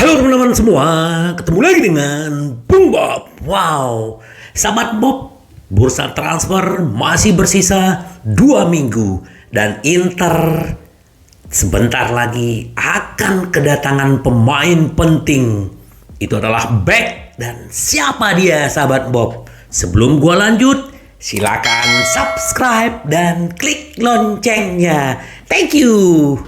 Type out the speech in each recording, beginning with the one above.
Halo teman-teman semua, ketemu lagi dengan Bung Bob. Wow, sahabat Bob, bursa transfer masih bersisa 2 minggu dan Inter sebentar lagi akan kedatangan pemain penting. Itu adalah back, dan siapa dia sahabat Bob? Sebelum gua lanjut, silakan subscribe dan klik loncengnya. Thank you.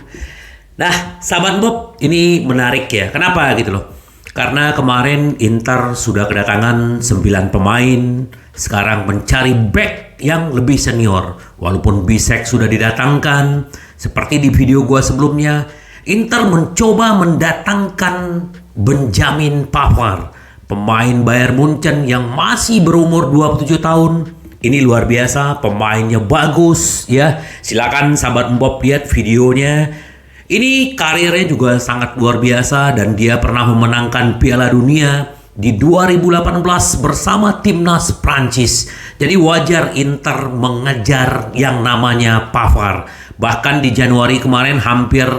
Nah, sahabat Bob, ini menarik ya. Kenapa gitu loh? Karena kemarin Inter sudah kedatangan 9 pemain, sekarang mencari back yang lebih senior. Walaupun Bisek sudah didatangkan, seperti di video gua sebelumnya, Inter mencoba mendatangkan Benjamin Pavard, pemain Bayern Munchen yang masih berumur 27 tahun. Ini luar biasa, pemainnya bagus ya. Silakan sahabat Bob lihat videonya. Ini karirnya juga sangat luar biasa dan dia pernah memenangkan Piala Dunia di 2018 bersama timnas Prancis. Jadi wajar Inter mengejar yang namanya Pavard. Bahkan di Januari kemarin hampir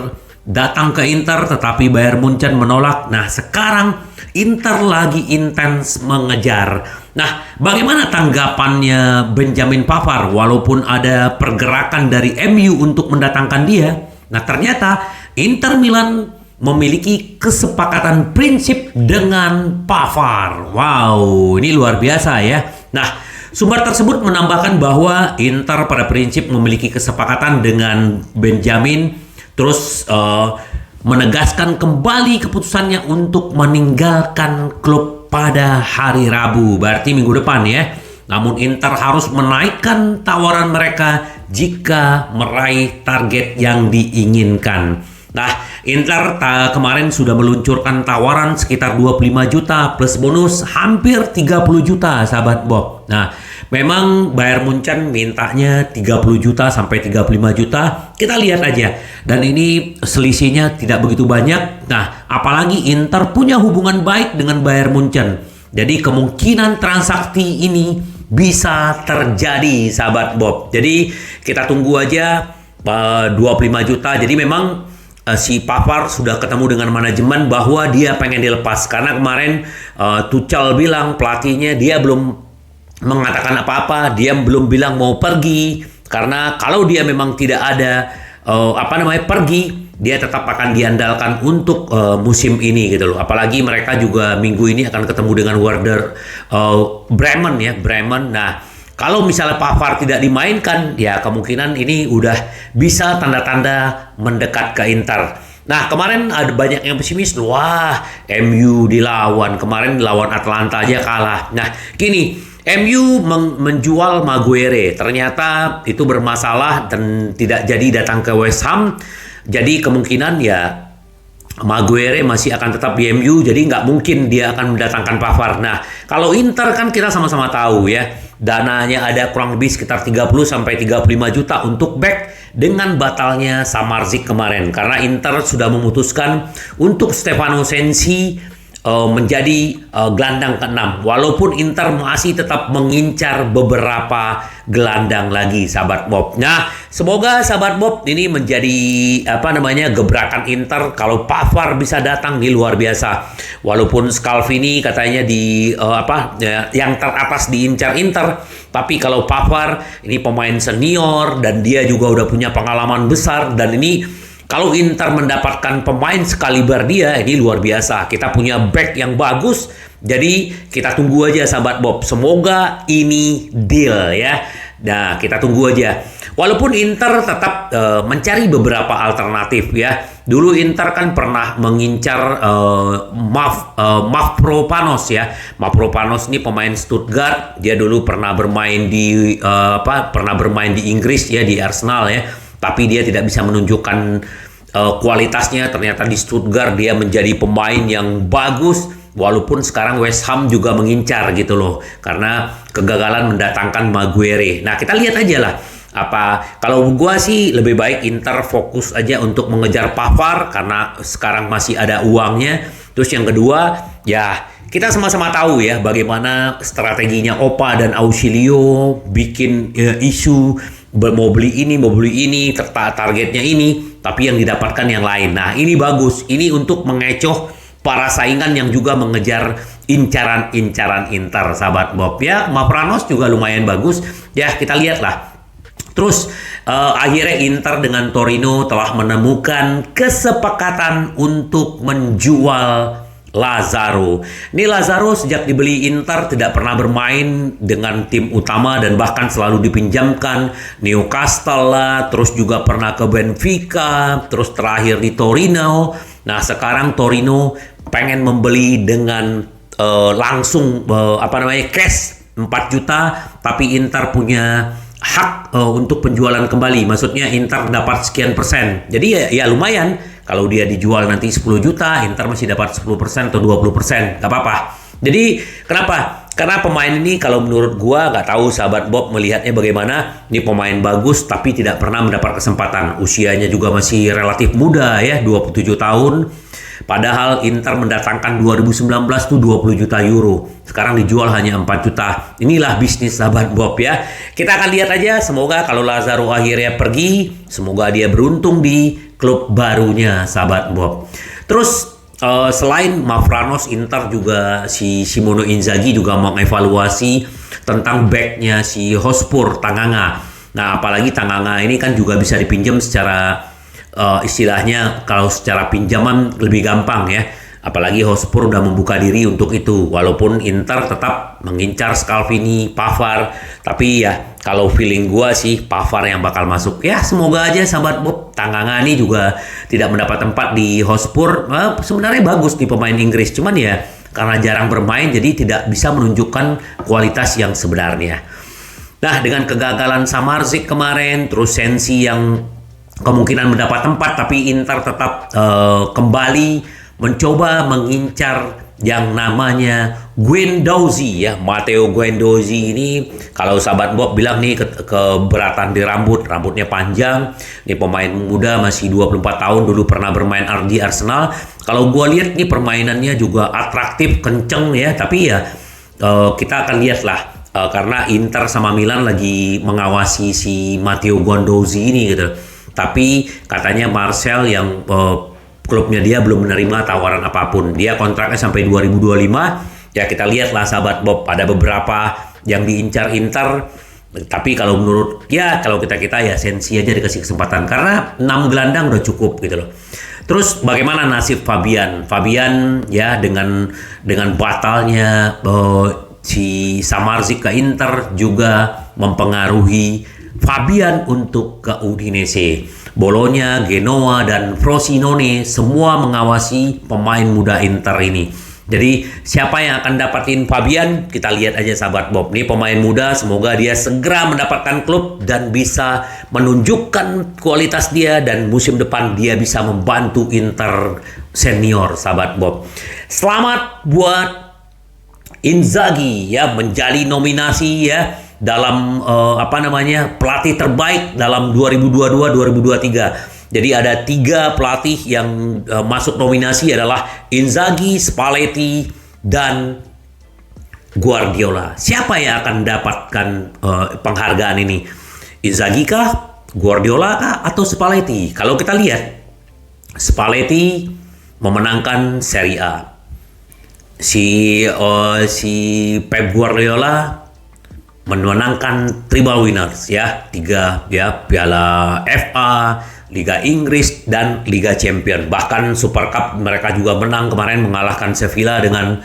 datang ke Inter tetapi Bayern Munchen menolak. Nah, sekarang Inter lagi intens mengejar. Nah, bagaimana tanggapannya Benjamin Pavard walaupun ada pergerakan dari MU untuk mendatangkan dia? Nah, ternyata Inter Milan memiliki kesepakatan prinsip dengan Pavard. Wow, ini luar biasa ya. Nah, sumber tersebut menambahkan bahwa Inter pada prinsip memiliki kesepakatan dengan Benjamin, terus menegaskan kembali keputusannya untuk meninggalkan klub pada hari Rabu, berarti minggu depan ya. Namun Inter harus menaikkan tawaran mereka jika meraih target yang diinginkan. Nah, Inter kemarin sudah meluncurkan tawaran sekitar 25 juta plus bonus hampir 30 juta sahabat Bob. Nah, memang Bayern Munchen mintanya 30 juta sampai 35 juta. Kita lihat aja. Dan ini selisihnya tidak begitu banyak. Nah, apalagi Inter punya hubungan baik dengan Bayern Munchen. Jadi kemungkinan transaksi ini bisa terjadi sahabat Bob. Jadi kita tunggu aja 25 juta. Jadi memang si Pavard sudah ketemu dengan manajemen bahwa dia pengen dilepas. Karena kemarin Tuchel bilang, pelatihnya, dia belum mengatakan apa-apa. Dia belum bilang mau pergi. Karena kalau dia memang tidak ada pergi, dia tetap akan diandalkan untuk musim ini gitu loh. Apalagi mereka juga minggu ini akan ketemu dengan Werder Bremen ya, Bremen. Nah, kalau misalnya Pavard tidak dimainkan, ya kemungkinan ini udah bisa tanda-tanda mendekat ke Inter. Nah, kemarin ada banyak yang pesimis. Wah, MU dilawan. Kemarin lawan Atlanta aja kalah. Nah, gini, MU menjual Maguire. Ternyata itu bermasalah dan tidak jadi datang ke West Ham. Jadi kemungkinan ya Maguire masih akan tetap di MU. Jadi nggak mungkin dia akan mendatangkan Pavard. Nah, kalau Inter kan kita sama-sama tahu ya, dananya ada kurang lebih sekitar 30 sampai 35 juta untuk back dengan batalnya Samardzic kemarin. Karena Inter sudah memutuskan untuk Stefano Sensi menjadi gelandang ke-6. Walaupun Inter masih tetap mengincar beberapa gelandang lagi sahabat Bob. Nah, semoga sahabat Bob ini menjadi gebrakan Inter. Kalau Pavard bisa datang, ini luar biasa. Walaupun Scalvini katanya yang teratas diincar Inter, tapi kalau Pavard ini pemain senior dan dia juga udah punya pengalaman besar, dan ini kalau Inter mendapatkan pemain sekaliber dia, ini luar biasa. Kita punya back yang bagus. Jadi kita tunggu aja sahabat Bob. Semoga ini deal ya. Nah, kita tunggu aja. Walaupun Inter tetap mencari beberapa alternatif ya. Dulu Inter kan pernah mengincar Mavropanos ya. Mavropanos ini pemain Stuttgart. Dia dulu pernah bermain di Inggris ya, di Arsenal ya. Tapi dia tidak bisa menunjukkan kualitasnya. Ternyata di Stuttgart dia menjadi pemain yang bagus. Walaupun sekarang West Ham juga mengincar gitu loh. Karena kegagalan mendatangkan Maguire. Nah, kita lihat aja lah. Kalau gua sih lebih baik Inter fokus aja untuk mengejar Pavard. Karena sekarang masih ada uangnya. Terus yang kedua, ya kita sama-sama tahu ya bagaimana strateginya Opa dan Ausilio bikin isu mau beli ini, targetnya ini, tapi yang didapatkan yang lain. Nah, ini bagus. Ini untuk mengecoh para saingan yang juga mengejar incaran-incaran Inter, sahabat Bob. Ya, Mavropanos juga lumayan bagus. Ya, kita lihatlah. Terus akhirnya Inter dengan Torino telah menemukan kesepakatan untuk menjual Lazaro. Ini Lazaro sejak dibeli Inter tidak pernah bermain dengan tim utama dan bahkan selalu dipinjamkan Newcastle lah, terus juga pernah ke Benfica, terus terakhir di Torino. Nah, sekarang Torino pengen membeli dengan langsung cash 4 juta, tapi Inter punya hak untuk penjualan kembali. Maksudnya Inter dapat sekian persen. Jadi ya lumayan. Kalau dia dijual nanti 10 juta, Inter masih dapat 10% atau 20%. Gak apa-apa. Jadi kenapa? Karena pemain ini kalau menurut gua, gak tahu sahabat Bob melihatnya bagaimana. Ini pemain bagus tapi tidak pernah mendapat kesempatan. Usianya juga masih relatif muda ya, 27 tahun. Padahal Inter mendatangkan 2019 tuh 20 juta euro. Sekarang dijual hanya 4 juta. Inilah bisnis sahabat Bob ya. Kita akan lihat aja, semoga kalau Lazaro akhirnya pergi, semoga dia beruntung di klub barunya sahabat Bob. Terus selain Mavropanos, Inter juga si Simone Inzaghi juga mengevaluasi tentang backnya si Hotspur Tanganga. Nah, apalagi Tanganga ini kan juga bisa dipinjam secara istilahnya kalau secara pinjaman lebih gampang ya. Apalagi Hotspur udah membuka diri untuk itu. Walaupun Inter tetap mengincar Scalvini, Pavard. Tapi ya kalau feeling gua sih Pavard yang bakal masuk. Ya semoga aja sahabat Bob. Tanganga ini juga tidak mendapat tempat di Hotspur. Sebenarnya bagus di pemain Inggris. Cuman ya karena jarang bermain jadi tidak bisa menunjukkan kualitas yang sebenarnya. Nah, dengan kegagalan Samardzic kemarin, terus Sensi yang kemungkinan mendapat tempat, tapi Inter tetap kembali mencoba mengincar yang namanya Guendouzi ya. Matteo Guendouzi ini kalau sahabat Bob bilang nih keberatan di rambutnya panjang. Ini pemain muda masih 24 tahun, dulu pernah bermain di Arsenal. Kalau gue lihat nih permainannya juga atraktif, kenceng ya. Tapi ya kita akan lihat lah. Karena Inter sama Milan lagi mengawasi si Matteo Guendouzi ini gitu. Tapi katanya Marcel yang klubnya dia belum menerima tawaran apapun. Dia kontraknya sampai 2025. Ya kita lihatlah sahabat Bob, ada beberapa yang diincar Inter. Tapi kalau menurut kalau kita ya Sensi aja dikasih kesempatan karena 6 gelandang udah cukup gitu loh. Terus bagaimana nasib Fabian? Fabian ya dengan batalnya si Samardzic ke Inter juga mempengaruhi Fabian untuk ke Udinese. Bologna, Genoa, dan Frosinone semua mengawasi pemain muda Inter ini. Jadi siapa yang akan dapatin Fabian? Kita lihat aja sahabat Bob. Ini pemain muda, semoga dia segera mendapatkan klub dan bisa menunjukkan kualitas dia. Dan musim depan dia bisa membantu Inter senior sahabat Bob. Selamat buat Inzaghi ya, menjadi nominasi ya dalam pelatih terbaik dalam 2022-2023. Jadi ada 3 pelatih yang masuk nominasi adalah Inzaghi, Spalletti, dan Guardiola. Siapa yang akan mendapatkan penghargaan ini? Inzaghi kah, Guardiola kah, atau Spalletti? Kalau kita lihat, Spalletti memenangkan Serie A. Si Pep Guardiola memenangkan Treble Winners ya, 3 ya, Piala FA, Liga Inggris, dan Liga Champion. Bahkan Super Cup mereka juga menang kemarin, mengalahkan Sevilla dengan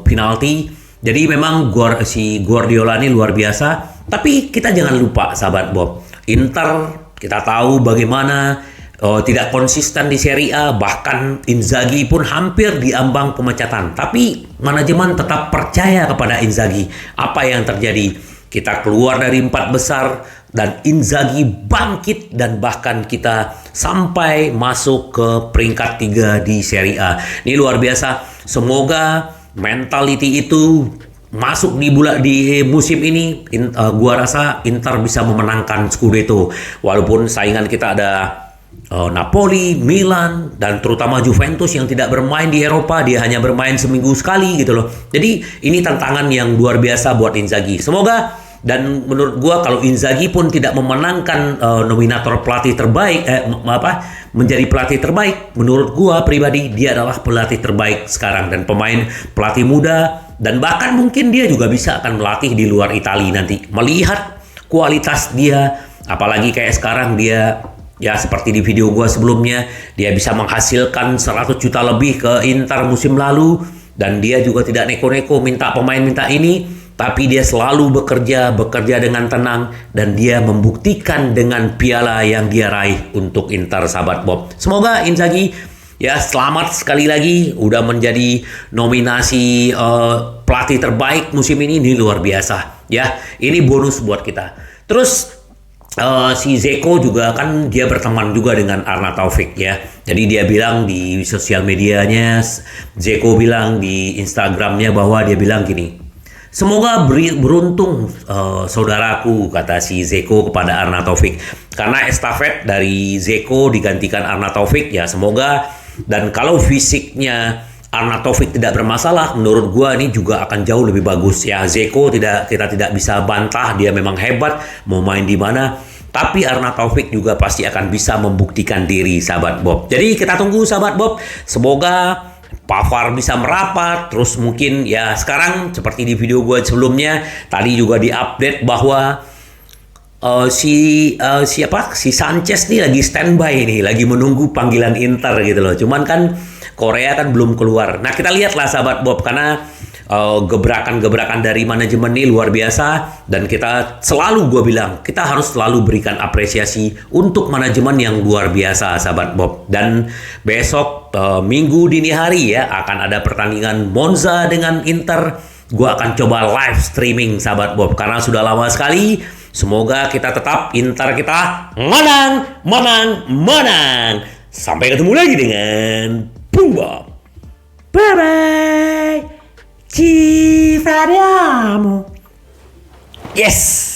penalti. Jadi memang si Guardiola ini luar biasa. Tapi kita jangan lupa sahabat Bob, Inter kita tahu bagaimana tidak konsisten di Serie A. Bahkan Inzaghi pun hampir diambang pemecatan. Tapi manajemen tetap percaya kepada Inzaghi. Apa yang terjadi? Kita keluar dari 4 besar dan Inzaghi bangkit dan bahkan kita sampai masuk ke peringkat 3 di Serie A. Ini luar biasa. Semoga mentality itu masuk di musim ini. Gua rasa Inter bisa memenangkan Scudetto. Walaupun saingan kita ada Napoli, Milan, dan terutama Juventus yang tidak bermain di Eropa. Dia hanya bermain seminggu sekali gitu loh. Jadi ini tantangan yang luar biasa buat Inzaghi. Semoga Dan menurut gua kalau Inzaghi pun tidak memenangkan nominator pelatih terbaik menjadi pelatih terbaik, menurut gua pribadi dia adalah pelatih terbaik sekarang dan pemain pelatih muda, dan bahkan mungkin dia juga bisa akan melatih di luar Italia nanti. Melihat kualitas dia, apalagi kayak sekarang dia ya seperti di video gua sebelumnya, dia bisa menghasilkan 100 juta lebih ke Inter musim lalu, dan dia juga tidak neko-neko minta pemain minta ini, tapi dia selalu bekerja dengan tenang, dan dia membuktikan dengan piala yang dia raih untuk Inter, sahabat Bob. Semoga Inzaghi ya selamat sekali lagi udah menjadi nominasi pelatih terbaik musim ini luar biasa ya. Ini bonus buat kita. Terus si Zeko juga kan dia berteman juga dengan Arna Taufik ya. Jadi dia bilang di sosial medianya, Zeko bilang di Instagramnya bahwa dia bilang gini, semoga beruntung saudaraku, kata si Zeko kepada Arna Taufik. Karena estafet dari Zeko digantikan Arna Taufik ya, semoga, dan kalau fisiknya Arna Taufik tidak bermasalah, menurut gua ini juga akan jauh lebih bagus ya. Zeko kita tidak bisa bantah, dia memang hebat mau main di mana. Tapi Arna Taufik juga pasti akan bisa membuktikan diri, sahabat Bob. Jadi kita tunggu, sahabat Bob. Semoga Pavard bisa merapat, terus mungkin ya sekarang seperti di video gue sebelumnya tadi juga diupdate bahwa si Sanchez nih lagi standby nih, lagi menunggu panggilan Inter gitu loh. Cuman kan Korea kan belum keluar. Nah kita lihatlah sahabat Bob, karena gebrakan-gebrakan dari manajemen ini luar biasa, dan kita selalu, gue bilang, kita harus selalu berikan apresiasi untuk manajemen yang luar biasa, sahabat Bob. Dan besok Minggu dini hari ya akan ada pertandingan Monza dengan Inter. Gue akan coba live streaming, sahabat Bob, karena sudah lama sekali. Semoga kita tetap Inter kita menang. Sampai ketemu lagi dengan Bung Bob. Bye bye. Ci vediamo. Yes.